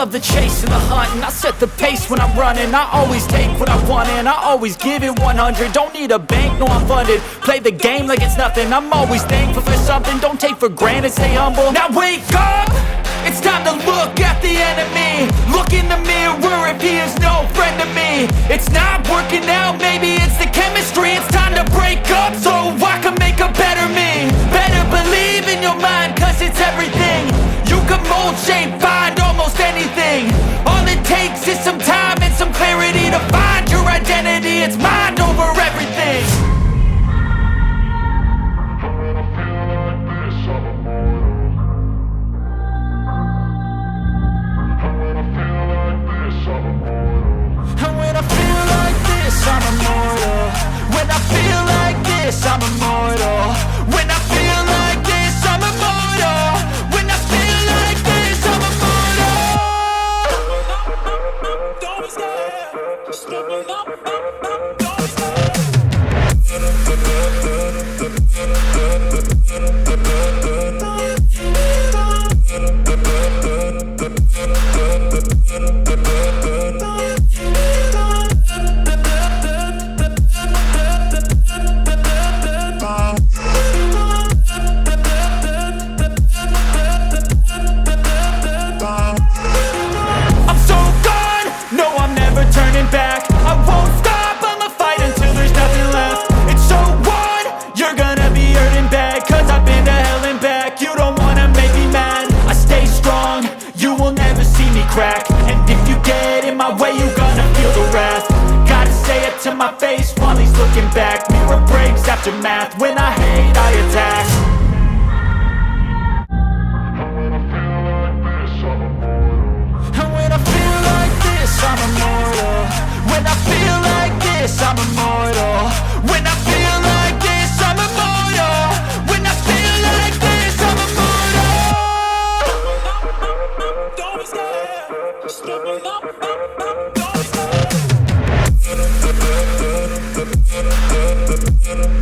love the chase and the hunt, and I set the pace when I'm running. I always take what I want and I always give it 100. Don't need a bank, no I'm funded. Play the game like it's nothing. I'm always thankful for something. Don't take for granted, stay humble. Now wake up! It's time to look at the enemy. Look in the mirror if he is no friend to me. It's not working out, maybe it's the chemistry. It's time to break up so I can make a better me. Better believe in your mind, cause it's everything. You can mold, shape, find almost anything. All it takes is some time and some clarity to find your identity. It's mind over everything. And when I feel like this, I'm immortal. When I feel like this, I'm immortal. When I feel like this, I'm immortal. When I feel like this, I'm immortal. Don't be scared. Just level up. Don't be scared. Turning back, I won't stop, I'ma fight until there's nothing left. It's so what? You're gonna be hurting bad, cause I've been to hell and back. You don't wanna make me mad, I stay strong, you will never see me crack. And if you get in my way, you're gonna feel the wrath. Gotta say it to my face while he's looking back. Mirror breaks after math, when I hate, I attack. And when I feel like this, I'm immortal. When I feel like this, I'm immortal. When I feel like this, I'm immortal. When I feel like this, I'm immortal. Don't be scared. Just level up. Don't be scared.